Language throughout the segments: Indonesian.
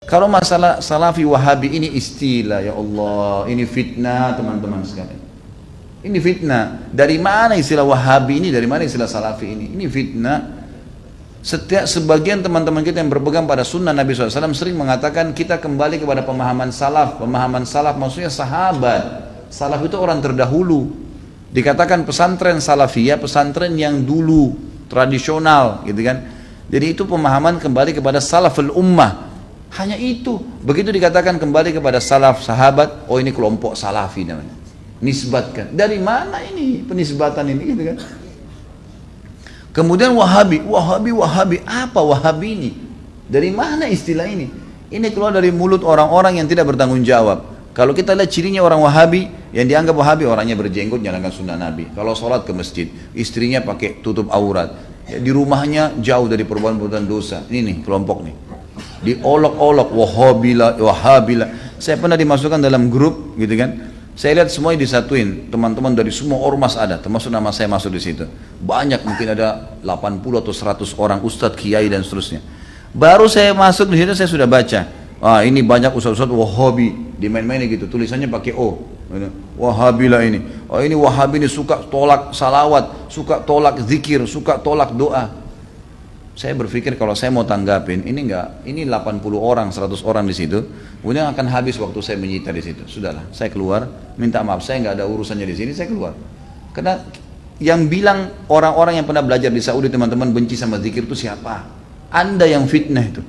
Kalau masalah salafi wahabi ini istilah, ya Allah, ini fitnah teman-teman sekalian. Ini fitnah. Dari mana istilah wahabi ini, dari mana istilah salafi ini? Ini fitnah. Setiap sebagian teman-teman kita yang berpegang pada sunnah Nabi SAW sering mengatakan kita kembali kepada pemahaman salaf. Pemahaman salaf maksudnya sahabat. Salaf itu orang terdahulu. Dikatakan pesantren salafiyah, pesantren yang dulu, tradisional gitu kan. Jadi itu pemahaman kembali kepada salaful ummah. Hanya itu. Begitu dikatakan kembali kepada salaf sahabat, oh ini kelompok salafi namanya. Nisbatkan. Dari mana ini penisbatan ini gitu kan? Kemudian wahabi, wahabi. Apa wahabi ini? Dari mana istilah ini? Ini keluar dari mulut orang-orang yang tidak bertanggung jawab. Kalau kita lihat cirinya orang wahabi, yang dianggap wahabi orangnya berjenggot, jalankan sunnah Nabi. Kalau sholat ke masjid, istrinya pakai tutup aurat. Ya, di rumahnya jauh dari perbuatan-perbuatan dosa. Ini nih kelompok nih. Diolok-olok, wahabila. Saya pernah dimasukkan dalam grup gitu kan. Saya lihat semuanya disatuin, teman-teman dari semua ormas ada, termasuk nama saya masuk di situ. Banyak, mungkin ada 80 atau 100 orang ustadz, kiai dan seterusnya. Baru saya masuk di situ saya sudah baca. Ah, ini banyak ustadz-ustadz wahabi, dimain-mainin gitu, tulisannya pakai O. Wahabilah ini. Oh, ini wahabi ini suka tolak salawat, suka tolak zikir, suka tolak doa. Saya berpikir kalau saya mau tanggapin, ini 80 orang, 100 orang di situ, kemudian akan habis waktu saya menyita di situ. Sudahlah, saya keluar, minta maaf, saya nggak ada urusannya di sini, saya keluar. Karena yang bilang orang-orang yang pernah belajar di Saudi teman-teman benci sama zikir itu siapa? Anda yang fitnah itu.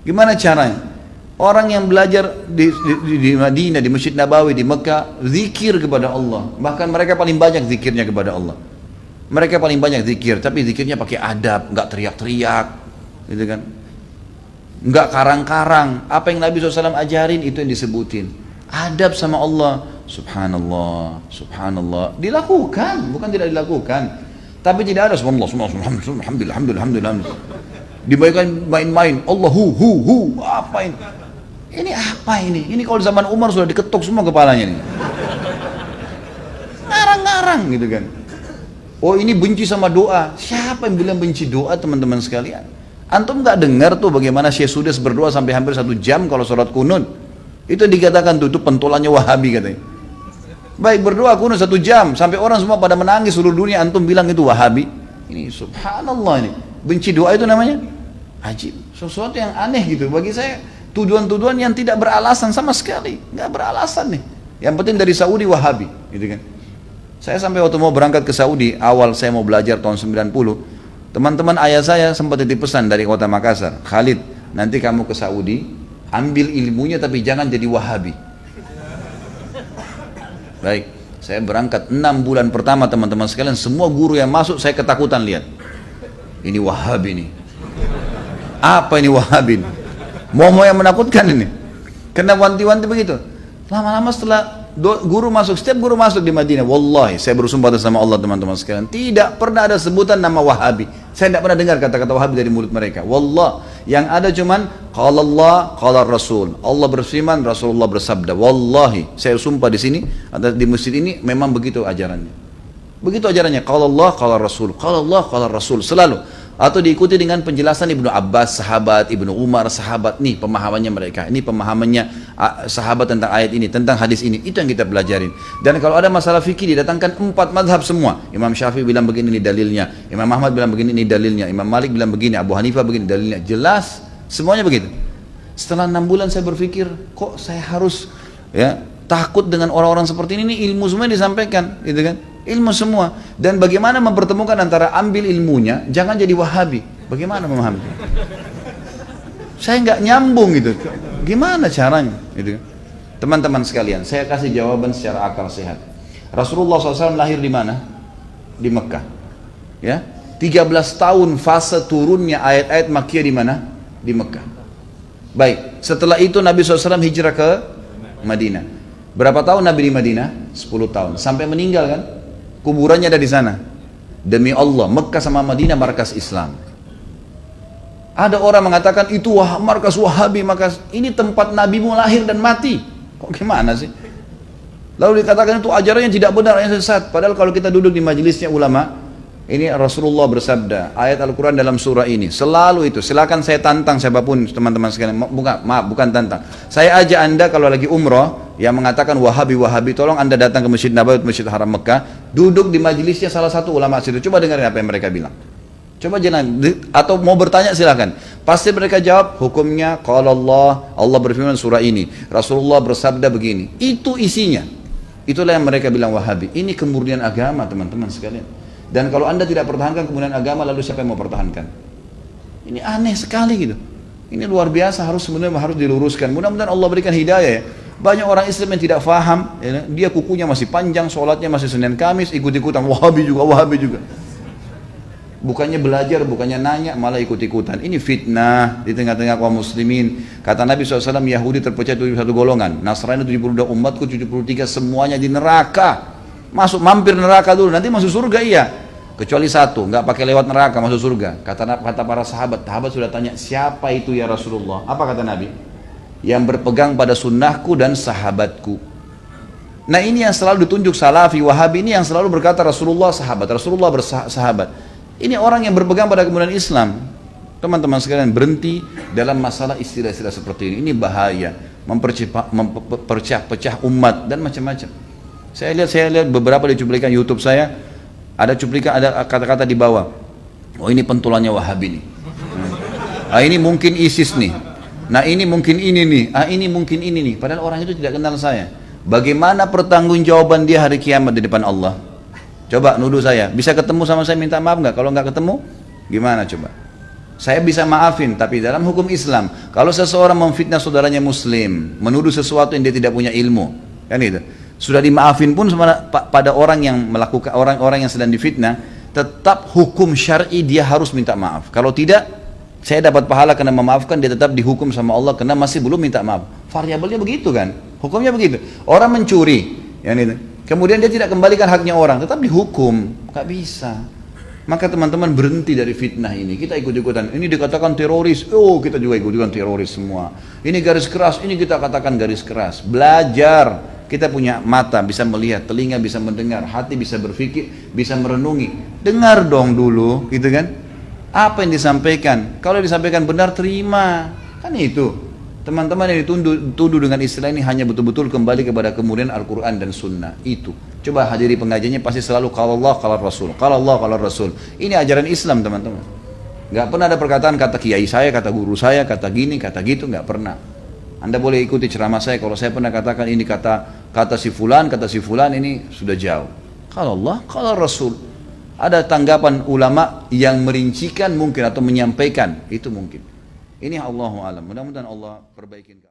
Gimana caranya? Orang yang belajar di Madinah, di Masjid Nabawi, di Mekah, zikir kepada Allah. Bahkan mereka paling banyak zikirnya kepada Allah. Mereka paling banyak zikir, tapi zikirnya pakai adab, nggak teriak-teriak, gitu kan? Nggak karang-karang. Apa yang Nabi SAW ajarin itu yang disebutin. Adab sama Allah, subhanallah, subhanallah. Dilakukan, bukan tidak dilakukan. Tapi tidak ada subhanallah, alhamdulillah. Dibayangkan main-main, Allahu, apa ini? Ini apa ini? Ini kalau zaman Umar sudah diketuk semua kepalanya nih. Ngarang-ngarang gitu kan. Oh ini benci sama doa. Siapa yang bilang benci doa teman-teman sekalian? Antum nggak dengar tuh bagaimana Syekh Sudes berdoa sampai hampir 1 jam kalau sholat kunut? Itu dikatakan tuh, itu pentolannya wahabi katanya. Baik berdoa kunut 1 jam sampai orang semua pada menangis seluruh dunia, antum bilang itu wahabi? Ini subhanallah ini. Benci doa itu namanya? Ajib. Sesuatu yang aneh gitu. Bagi saya tuduhan-tuduhan yang tidak beralasan sama sekali. Nggak beralasan nih. Yang penting dari Saudi wahabi gitu kan. Saya sampai waktu mau berangkat ke Saudi, awal saya mau belajar tahun 90, teman-teman ayah saya sempat titip pesan dari kota Makassar, Khalid, nanti kamu ke Saudi, ambil ilmunya tapi jangan jadi wahabi. Baik, saya berangkat 6 bulan pertama teman-teman sekalian, semua guru yang masuk saya ketakutan lihat. Ini wahabi nih. Apa ini wahabi? Mau yang menakutkan ini. Kena wanti-wanti begitu. Lama-lama setelah setiap guru masuk di Madinah, wallahi saya bersumpah atas nama Allah teman-teman sekalian, tidak pernah ada sebutan nama wahabi. Saya tidak pernah dengar kata-kata wahabi dari mulut mereka. Wallah, yang ada cuman qala Allah, qala Rasul. Allah berfirman, Rasulullah bersabda. Wallahi, saya sumpah di sini di masjid ini memang begitu ajarannya. Begitu ajarannya, qala Allah, qala Rasul. Qala Allah, qala Rasul selalu. Atau diikuti dengan penjelasan Ibnu Abbas, sahabat, Ibnu Umar, sahabat. Nih pemahamannya mereka, ini pemahamannya sahabat tentang ayat ini, tentang hadis ini. Itu yang kita pelajarin. Dan kalau ada masalah fikih didatangkan 4 madhab semua. Imam Syafi'i bilang begini ini dalilnya, Imam Ahmad bilang begini ini dalilnya, Imam Malik bilang begini, Abu Hanifah begini dalilnya. Jelas, semuanya begitu. Setelah 6 bulan saya berpikir, kok saya harus takut dengan orang-orang seperti ini ilmu semua disampaikan, gitu kan? Ilmu semua. Dan bagaimana mempertemukan antara ambil ilmunya, jangan jadi wahabi. Bagaimana memahami? Saya nggak nyambung gitu. Gimana caranya? Gitu. Teman-teman sekalian, saya kasih jawaban secara akal sehat. Rasulullah SAW lahir di mana? Di Mekah. Ya, 13 tahun fase turunnya ayat-ayat Makkiyah di mana? Di Mekah. Baik, setelah itu Nabi SAW hijrah ke Madinah. Berapa tahun Nabi di Madinah? 10 tahun. Sampai meninggal kan? Kuburannya ada di sana. Demi Allah, Mekah sama Madinah markas Islam. Ada orang mengatakan itu markas Wahabi, markas ini tempat Nabi mu lahir dan mati. Kok gimana sih? Lalu dikatakan itu ajarannya tidak benar, yang sesat. Padahal kalau kita duduk di majelisnya ulama, Ini Rasulullah bersabda, ayat Al-Quran dalam surah ini. Selalu itu, silakan saya tantang siapapun teman-teman sekalian. Bukan tantang. Saya ajak anda kalau lagi umrah, yang mengatakan Wahabi, tolong anda datang ke Masjid Nabawi, Masjid Haram Mekah, duduk di majelisnya salah satu ulama situ. Coba dengarin apa yang mereka bilang. Coba jangan, atau mau bertanya silakan. Pasti mereka jawab, hukumnya qala Allah berfirman surah ini, Rasulullah bersabda begini. Itu isinya. Itulah yang mereka bilang Wahabi. Ini kemurnian agama teman-teman sekalian. Dan kalau anda tidak pertahankan kemurnian agama, lalu siapa yang mau pertahankan? Ini aneh sekali gitu. Ini luar biasa, sebenarnya harus diluruskan. Mudah-mudahan Allah berikan hidayah ya. Banyak orang Islam yang tidak faham, ya, dia kukunya masih panjang, sholatnya masih Senin Kamis, ikut-ikutan Wahabi juga. Bukannya belajar, bukannya nanya, malah ikut-ikutan. Ini fitnah di tengah-tengah kaum muslimin. Kata Nabi SAW, Yahudi terpecah 71 golongan, Nasrani 72, umatku 73, semuanya di neraka. Mampir neraka dulu, nanti masuk surga iya. Kecuali satu, nggak pakai lewat neraka masuk surga. Kata para sahabat sudah tanya, siapa itu ya Rasulullah? Apa kata Nabi? Yang berpegang pada sunnahku dan sahabatku. Nah ini yang selalu ditunjuk Salafi, Wahabi, ini yang selalu berkata Rasulullah bersahabat. Ini orang yang berpegang pada kemuliaan Islam. Teman-teman sekalian, berhenti dalam masalah istilah-istilah seperti ini. Ini bahaya, memperpecah umat dan macam-macam. Saya lihat beberapa di cuplikan YouTube saya, ada kata-kata di bawah. Oh ini pentulannya Wahabi nih. Ini mungkin ISIS nih. Nah ini mungkin ini nih. Ini mungkin ini nih. Padahal orang itu tidak kenal saya. Bagaimana pertanggungjawaban dia hari kiamat di depan Allah? Coba nuduh saya, bisa ketemu sama saya minta maaf nggak? Kalau nggak ketemu, gimana coba? Saya bisa maafin, tapi dalam hukum Islam, kalau seseorang memfitnah saudaranya Muslim, menuduh sesuatu yang dia tidak punya ilmu, kan itu, sudah dimaafin pun pada orang yang melakukan orang-orang yang sedang difitnah, tetap hukum syar'i dia harus minta maaf. Kalau tidak, saya dapat pahala karena memaafkan, dia tetap dihukum sama Allah karena masih belum minta maaf. Variabelnya begitu kan? Hukumnya begitu. Orang mencuri, yang itu. Kemudian dia tidak kembalikan haknya orang, tetap dihukum, nggak bisa. Maka teman-teman berhenti dari fitnah ini. Kita ikut-ikutan, ini dikatakan teroris, kita juga ikut-ikutan teroris semua. Ini garis keras, ini kita katakan garis keras. Belajar, kita punya mata bisa melihat, telinga bisa mendengar, hati bisa berpikir, bisa merenungi. Dengar dong dulu, gitu kan? Apa yang disampaikan? Kalau disampaikan benar, terima. Kan itu. Teman-teman yang dituduh dengan istilah ini hanya betul-betul kembali kepada kemudian Al-Quran dan Sunnah. Itu. Coba hadiri pengajiannya pasti selalu kalau Allah, kalau Rasul. Kalau Allah, kalau Rasul. Ini ajaran Islam teman-teman. Gak pernah ada perkataan kata kiai saya, kata guru saya, kata gini, kata gitu. Gak pernah. Anda boleh ikuti ceramah saya. Kalau saya pernah katakan ini kata si fulan ini sudah jauh. Kalau Allah, kalau Rasul. Ada tanggapan ulama yang merincikan mungkin atau menyampaikan. Itu mungkin. Ini Allahu alam. Mudah-mudahan Allah perbaikin.